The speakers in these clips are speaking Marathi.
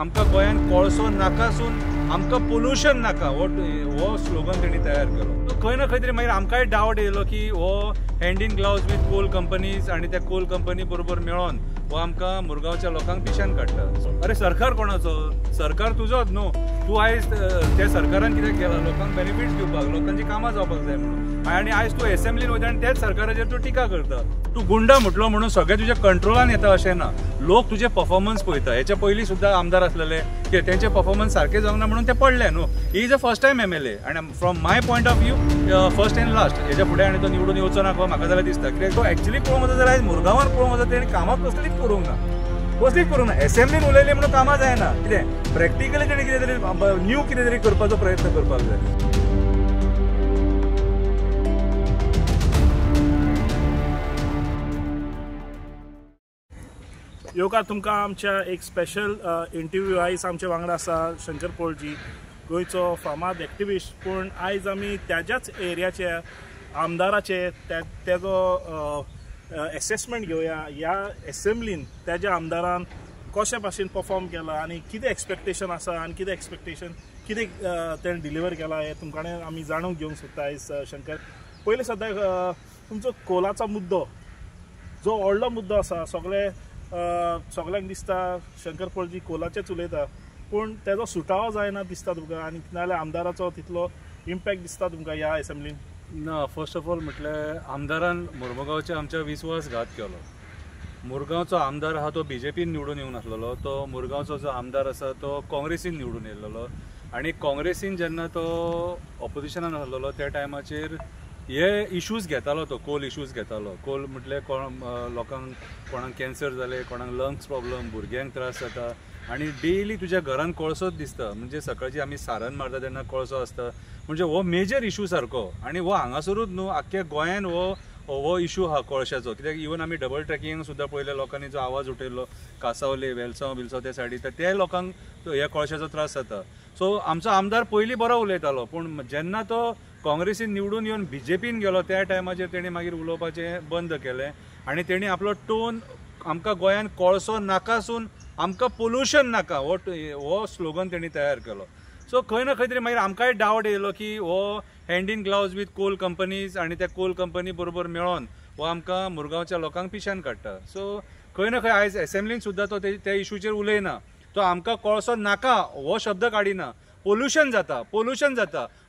आमकां गोंयान कोळसो नाकासून आमकां पोल्युशन नाका हो स्लोगन तेणी तयार केलो. सो खंय ना खंय तरी मागीर आमकांय डावट येयलो की हो hand in gloves with coal companies आनी त्या कोल कंपनी बरोबर मेळोन हो आमकां मुरगांवच्या लोकांक पिश्यान काडटा. अरे सरकार कोणाचो? सरकार तुजोच न्हू. तूं आयज त्या सरकारान कित्याक केला? लोकांक बेनिफिट्स दिवपाक, लोकांची कामां जावपाक जाय म्हणून. आनी आयज तूं असेंब्लीन वयता आनी त्याच सरकाराचेर तूं टिका करता. तूं गुंडा म्हटलो म्हणून सगळें तुज्या कंट्रोलान येता अशें ना. लोक तुजे परफॉर्मन्स पळयता. हेच्या पयलीं सुद्दां आमदार आसलेले की तेंचे परफॉर्मन्स सारके जावंक ना म्हणून ते पडले न्हू. He is a first time MLA आनी from my point of view first end last. हेच्या फुडें आनी तो निवडून येवचो ना म्हाका जाल्यार दिसता. कित्याक तो एक्चुअली पळोवंक वचत जाल्यार आयज मुरगांवांत पळोवंक वचत तेणी कामां कसलीच करूंक ना. कसलीच करूंक ना. असेंब्लीन उलयलें म्हणून कामां जायना. कितें प्रॅक्टिकली तेणी कितें तरी न्यू कितें तरी करपाचो प्रयत्न करपाक जाय. योगा तुमकां आमच्या एक स्पेशल इंटरव्यू आयज आमचे वांगडा आसा शंकर पोळजी, गोंयचो फामाद एक्टिविस्ट. पूण आयज आमी त्याच्याच एरियाचे आमदाराचे तेजो एसेसमेंट घेवया. ह्या असेंब्लीन त्याच्या आमदारान कशा भाशेन परफॉर्म केला आनी कितें एक्सपेक्टेशन आसा आनी कितें एक्सपेक्टेशन कितें तेणें डिलिव्हर केला हे तुमकां आमी जाणून घेवंक सोदता आयज शंकर. पयलीं सद्या तुमचो कोलाचो मुद्दो जो व्हडलो मुद्दो आसा सगळ्यांक दिसता शंकर पोळजी कोलाचेच उलयता, पूण तेजो सुटावो जायना दिसता तुमकां आनी नाजाल्यार आमदाराचो तितलो इम्पॅक्ट दिसता तुमकां ह्या असेंब्लीन? ना, फर्स्ट ऑफ ऑल म्हटल्यार आमदारान मुरमुगांवच्या आमच्या विस्वासघात केलो. मुरगांवचो आमदार आहा तो BJPन निवडून येवन आसलेलो. तो मुरगांवचो जो आमदार आसा तो काँग्रेसीन निवडून येयल्लो आनी काँग्रेसीन जेन्ना तो ऑपोजिशनान आसलेलो त्या टायमाचेर हे इश्यूज घेतालो. तो कोल इश्यूज घेतालो. कोल म्हटल्यार लोकांक कोणाक कॅन्सर जाले, कोणाक लंग्स प्रॉब्लम, भुरग्यांक त्रास जाता आनी डेली तुज्या घरान कोळसोच दिसता. म्हणजे सकाळची आमी सारन मारता तेन्ना कोळसो आसता. म्हणजे हो मेजर इश्यू सारको. आनी हो हांगासरूच न्हू, आख्ख्या गोंयान हो इश्यू आहा कोळशाचो. कित्याक इवन आमी डबल ट्रॅकिंग सुद्दां पळयले. लोकांनी जो आवाज उठयल्लो कासावले, वेलसांव बिलसांव त्या सायडीन, त्या लोकांक ह्या कोळशाचो त्रास जाता. सो आमचो आमदार पयलीं बरो उलयतालो, पूण जेन्ना तो काँग्रेसीन निवडून येवन BJPन गेलो त्या टायमाचेर तेणी मागीर उलोवपाचें बंद केलें आनी तेणी आपलो टोन आमकां गोंयान कोळसो नाकासून आमकां पोल्युशन नाका हो स्लोगन तेणी तयार केलो. सो खंय ना खंय तरी मागीर आमकांय डावट येयलो की हो hand in gloves with coal companies आनी त्या कोल कंपनी बरोबर मेळोन हो आमकां मुरगांवच्या लोकांक पिश्यान काडटा. सो खंय ना खंय आयज असेंब्लीन सुद्दां तो त्या इश्यूचेर उलयना. तो आमकां कोळसो नाका हो शब्द काडिना. पोल्युशन जाता,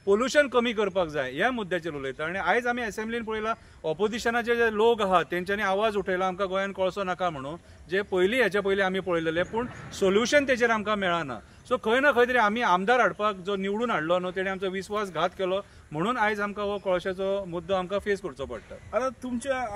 पोल्युशन कमी करपाक जाय ह्या मुद्द्याचेर उलयता. आनी आयज आमी असेंब्लीन पळयला ऑपोजिशनाचे जे लोक आहात तेंच्यांनी आवाज उठयला आमकां गोंयान कोळसो नाका म्हणून, जे हेच्या पयलीं आमी पळयलेले, पूण सोल्युशन तेचेर आमकां मेळना. सो खंय ना खंय तरी आमी आमदार हाडपाक जो निवडून हाडलो न्हू तेणे आमचो विस्वासघात केलो म्हणून आयज आमकां हो कोळशाचो मुद्दो आमकां फेस करचो पडटा. आतां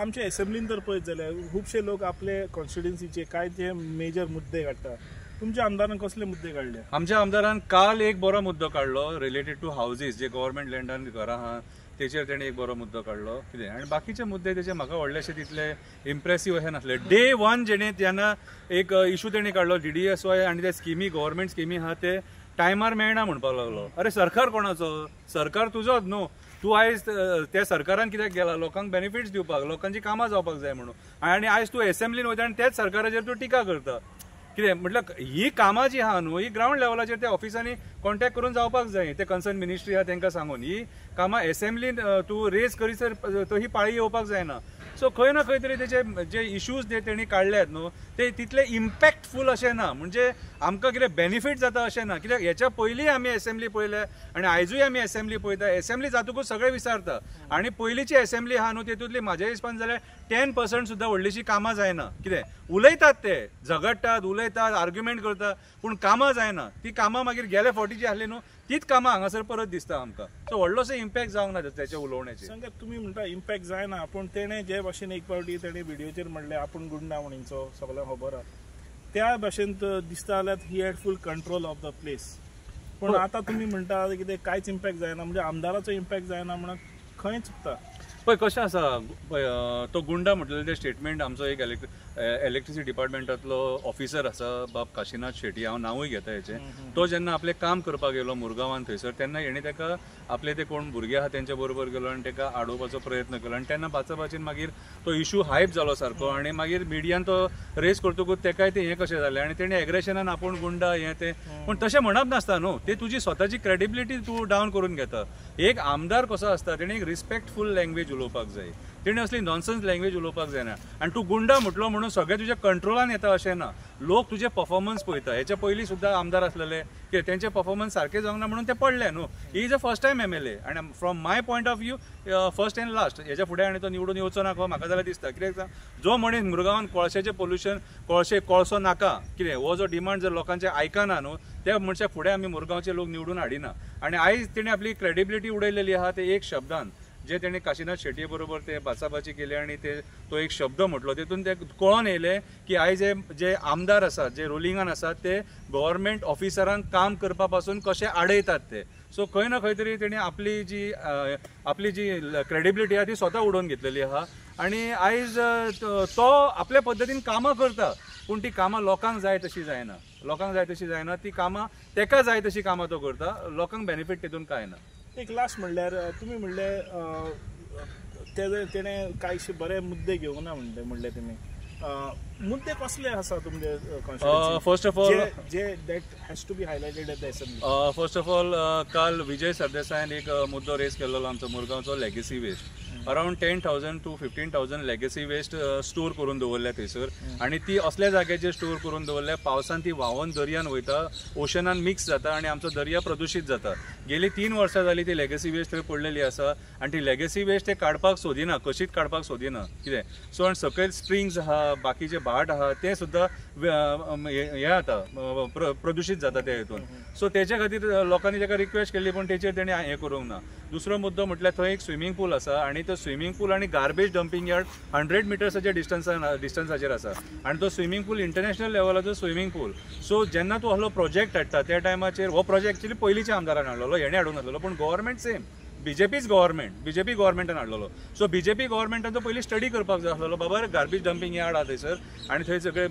आमच्या असेंब्लीन तर पळयत जाल्यार खुबशे लोक आपले कॉन्स्टिट्युएन्सीचे कांय ते मेजर मुद्दे काडटा. तुमच्या आमदारान कसले मुद्दे काढले? आमच्या आमदारान काल एक बरो मुद्दो काडलो रिलेटेड टू हावजीस, जे गव्हर्मेंट लँडान घरां आहा तेचेर तेणे एक बरो मुद्दो काडलो. कितें आनी बाकीचे मुद्दे तेचे म्हाका व्हडलेशे तितले इम्प्रेसिव्ह अशें नासले. डे 1 जेन्ना एक इशू तेणी काडलो DDSY आनी त्या स्किमी, गव्हर्मेंट स्किमी आहा ते टायमार मेळना म्हणपाक लागलो. अरे सरकार कोणाचो? सरकार तुजोच न्हू. तूं आयज त्या सरकारान कित्याक गेला? लोकांक बेनिफिट्स दिवपाक, लोकांची कामां जावपाक जाय म्हणून. आनी आयज तूं असेंब्लीन वयता आनी त्याच सरकाराचेर तूं टिका करता. कितें म्हटल्यार ही कामां जी आहा न्हू ही ग्रावंड लेवलाचेर त्या ऑफिसांनी कॉन्टॅक्ट करून जावपाक जाय. ते कन्सर्न मिनिस्ट्री आहा तांकां सांगून ही कामां असेंब्लीन तूं रेज करीसर तो ही पाळी येवपाक जायना. सो खंय ना खंय तरी तेचे जे इश्यूज तेणी काडल्यात न्हू ते तितले इम्पॅक्टफूल अशें ना. म्हणजे आमकां कितें बेनिफीट जाता अशें ना. कित्याक हेच्या पयलीं आमी असेंब्ली पळयल्या आनी आयजूय आमी असेंब्ली पळयता. असेंब्ली जातकूच सगळे विचारता. आनी पयलींची असेंब्ली आहा न्हू तेतूंतली म्हाज्या हिसपान जाल्यार 10% सुद्दां व्हडलीशी कामां जायना. कितें उलयतात ते, झगडटात, उलयतात, आर्ग्युमेंट करतात, पूण कामां जायना. ती कामां मागीर गेल्या फावटी जी आहली न्हू तीच कामां हांगासर परत दिसता आमकां. सो व्हडलोसो इम्पॅक्ट जावंक ना त्याच्या उलोवण्याचेर. सांगात, तुमी म्हणटा इम्पॅक्ट जायना, पूण तेणें जे भाशेन एक फावटी तेणें व्हिडिओचेर म्हणलें आपूण गुंडा म्हणींचो सगळ्यांक खबर आहा, त्या भाशेन दिसता जाल्यार he had full control of the place. पूण आतां तुमी म्हणटा कितें कांयच इम्पॅक्ट जायना, म्हणजे आमदाराचो इम्पॅक्ट जायना म्हणून खंय चुकता? पळय कशें आसा, तो गुंडा म्हटलेलें तें स्टेटमेंट आमचो एक इलेक्ट्रिसिटी डिपार्टमेंटांतलो ऑफिसर आसा बाब काशीनाथ शेट्टी, हांव नांवूय घेता हेचें, तो जेन्ना आपलें काम करपाक गेलो मुरगांवान थंयसर, तेन्ना हेणी ताका आपले ते कोण भुरगे आहा तेंच्या बरोबर गेलो आनी ताका आडोवपाचो प्रयत्न केलो, आनी तेन्ना बाचाबाचीन मागीर तो इशू हायप जालो सारको, आनी मागीर मिडियान तो रेस करतकूच तेकाय ते हें कशें जालें, आनी तेणी एग्रेशनान आपूण गुंडा हें तें, पूण तशें म्हणप नासता न्हू, ते तुजी स्वताची क्रेडिबिलिटी तूं डावन करून घेता. एक आमदार कसो आसता तेणी एक रिस्पेक्टफूल लँग्वेज उलोवपाक जाय, तेणी असली नॉनसेन्स लँग्वेज उलोवपाक जायना, आनी तूं गुंडा म्हटलो म्हणून सगळें तुज्या कंट्रोलान येता अशें ना. लोक तुजे परफॉर्मन्स पळयता. हेच्या पयलीं सुद्दां आमदार आसलेले की तेंचे परफॉर्मन्स सारके जावंक ना म्हणून ते पडले न्हू. He is a first time MLA, आनी from my point of view first end last. हेच्या फुडें आनी तो निवडून येवचो ना म्हाका जाल्यार दिसता. कित्याक सांग, जो मनीस मुरगांवान कोळशाचें पोल्युशन, कोळसो नाका कितें हो जो डिमांड जर लोकांचे आयकना न्हू, त्या मनशा फुडें आमी मुरगांवचे लोक निवडून हाडिना. आनी आयज तेणी आपली क्रेडिबिलिटी उडयलेली आहा ते एक शब्दान, जे तेणी काशीनाथ शेट्टी बरोबर ते बाचाबाची केली आनी तो एक शब्द म्हटलो, तेतून ते कळोन येयले की आयज जे आमदार आसात, जे रुलिंगान आसात, ते गव्हर्मेंट ऑफिसरांक काम करपा पासून कशे आडयतात ते. सो खंय ना खंय तरी तेणी आपली जी क्रेडिबिलिटी आहा ती स्वता उडोवन घेतलेली आहा. आनी आयज तो आपल्या पद्दतीन कामां करता, पूण ती कामां लोकांक जाय तशी जायना. ती कामां तेका जाय तशी कामां तो करता, लोकांक बेनिफीट तेतून कांय ना. एक लास्ट म्हणल्यार तुमी म्हणले तेणें कांयशे बरे मुद्दे घेवंक ना म्हणले तुमी. मुद्दे कसले आसा तुमचे कॉन्स्टिट्युएन्सी? फर्स्ट ऑफ ऑल जे that has to be highlighted at the assembly. First of all काल विजय सरदेसायान एक मुद्दो रेस केल्लो आमचो मुरगांवचो legacy waste. Around 10,000 to 15,000 legacy waste store करून दवरल्या थंयसर, आनी ती असल्या जाग्याचेर स्टोर करून दवरल्या, पावसान ती व्हांवून दर्यान वयता, ओशनान मिक्स जाता आनी आमचो दर्या प्रदूशीत जाता. गेली 3 वर्सां जाली ती लेगसी वेस्ट थंय पडलेली आसा, आनी ती लेगसी वेस्ट ते काडपाक सोदिना, कशीच काडपाक सोदिना कितें. सो आनी सकयल स्प्रिंग्स आहा, बाकीचे भाट आहा, ते सुद्दां हें जाता, प्रदूशीत जाता ते हितून. सो तेच्या खातीर लोकांनी ताका रिक्वेस्ट केल्ली, पूण तेचेर तेणी हें करूंक ना. दुसरो मुद्दो म्हटल्यार थंय एक स्विमींग पूल आसा, आनी तो स्विमींग पूल आनी गार्बेज डंपिंग यार्ड 100 मिटर्साच्या डिस्टन्साचेर आसा, आनी तो स्विमींग पूल इंटरनॅशनल लेवलाचो स्विमींग पूल. सो जेन्ना तूं असलो प्रोजेक्ट हाडटा त्या टायमाचेर, हो प्रोजेक्ट एक्चुअली पयलींच्या आमदारान हाडलेलो, हेणे हाडून हाडलेलो, पूण गव्हर्मेंट सेम बीजेपी गव्हर्मेंटान हाडलेलो. सो बीजेपी गव्हर्मेंटाचो पयलीं स्टडी करपाक जाय आसलेलो, बाबा गार्बेज डंपिंग यार्ड आहा थंयसर, आनी थंय सगळे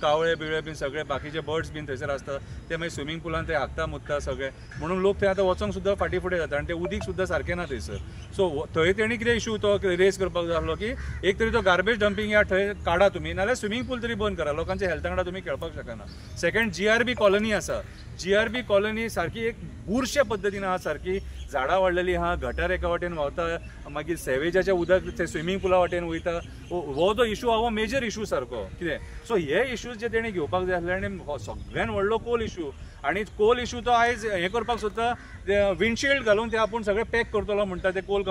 कावळे बिवळे बीन सगळे बाकीचे बर्ड्स बीन थंयसर आसता, ते मागीर स्विमींग पूलान ते हागता मुत्ता सगळे, म्हणून लोक थंय आतां वचोंक सुद्दां फाटी फुडें जाता, आनी ते उदीक सुद्दां सारकें ना थंयसर. सो थंय तेणी कितें इशू तो रेस करपाक जाय आसलो की एक तरी तो गार्बेज डंपिंग यार्ड थंय काडा तुमी, नाल्यार स्विमींग पूल तरी बंद करा, लोकांच्या हेल्था वांगडा तुमी खेळपाक शकना. सेकंड, GRB कॉलनी आसा, GRB कॉलनी सारकी एक बुरशे पद्दतीन आहा, सारकी झाडां वाडलेली आहा, गटार एका वाटेन व्हांवता, मागीर सेवेजाचें उदक ते स्विमींग पूला वाटेन वयता. हो जो इशू आहा हो मेजर इशू सारको कितें. सो हे इशूज जे तेणी घेवपाक जाय आसले, आनी सगळ्यान व्हडलो कोल इशू, आनी कोल इशू तो आयज हें करपाक सोदता, विंडशिल्ड घालून ते आपूण सगळे पॅक करतलो म्हणटा ते कोल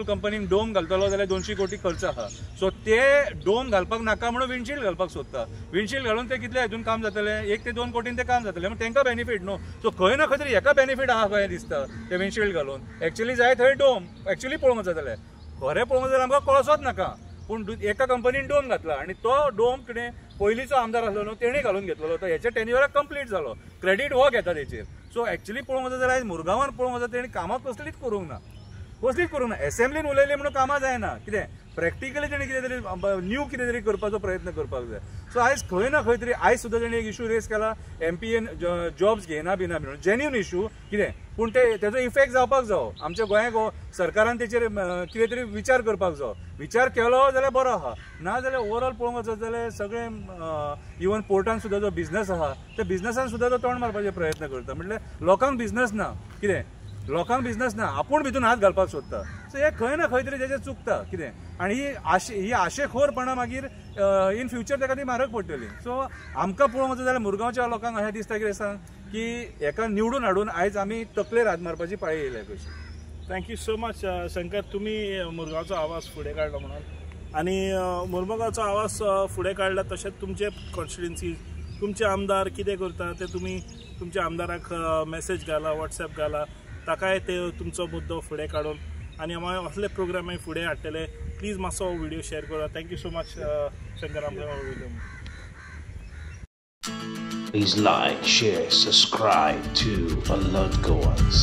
कंपनीक डोम घालतलो जाल्यार 200 कोटी खर्च आहा. सो ते डोम घालपाक नाका म्हणून विंडशिल्ड घालपाक सोदता. विंडशिल्ड घालून ते कितले हितून काम जातलें, 1 ते 2 कोटीन ते काम जातलें, म्हणून तांकां बेनिफीट न्हू. सो खंय ना खंय तरी हेका बेनिफीट आहा खंय दिसता ते विंडशिल्ड घालून. एक्चुअली जाय थंय डोम, एक्चुअली पळोवंक जातलें, खरें पळोवंक जाल्यार आमकां कोळसोच नाका, पूण एका कंपनीन डोम घातला, आनी तो डोम कितें पयलींचो आमदार आसलो न्हू तेणी घालून घेतलो, तो हेच्या टेन्युअराक कंप्लीट जालो, क्रेडीट हो घेता तेचेर. सो एक्चुअली पळोवंक जाय जाल्यार आयज मुरगांवान पळोवंक जाय तेणी कामां कसलीच करूंक ना. एसेंब्लीन उलयली म्हणून कामां जायना, कितें प्रॅक्टिकली तेणी कितें तरी न्यू कितें तरी करपाचो प्रयत्न करपाक जाय. सो आयज खंय ना खंय तरी आयज सुद्दां तेणी एक इशू रेस केला, MPN जॉब्स घेयना बिना म्हणून, जेन्युन इशू कितें, पूण तेजो इफेक्ट जावपाक जावो. आमच्या गोंयाक सरकारान तेचेर कितें तरी विचार करपाक जावो. विचार केलो जाल्यार बरो आहा, ना जाल्यार ओवरऑल पळोवंक वचत जाल्यार सगळें इवन पोर्टान सुद्दां जो बिझनस आहा त्या बिझनसान सुद्दां तो तोंड मारपाचे प्रयत्न करता. म्हटल्यार लोकांक बिझनस ना, कितें लोकांक बिझनस ना, आपूण भितून हात घालपाक सोदता. सो हे खंय ना खंय तरी तेजें चुकता कितें, आनी ही आशेखोरपणां मागीर इन फ्युचर ताका ती म्हारग पडटली. सो आमकां पळोवंक वचत जाल्यार मुरगांवच्या लोकांक अशें दिसता कितें सांग की हेका निवडून हाडून आयज आमी तकलेर हात मारपाची पाळी येयल्या कशी. थँक्यू सो मच शंकर, तुमी मुरगांवचो आवाज फुडें काडलो म्हणून, आनी मुरगांवचो आवाज फुडें काडला तशेंच तुमचे कॉन्स्टिट्युएन्सी तुमचे आमदार कितें करता ते तुमी तुमच्या आमदाराक मेसेज घाला, WhatsApp घाला, ताकाय ते तुमचो मुद्दो फुडें काडून, आनी आमी असले प्रोग्राम फुडें हाडटले. प्लीज मातसो व्हिडिओ शेअर करा. थँक्यू सो मच शंकर आमच्या video. Please like, share, subscribe to Alert Goans.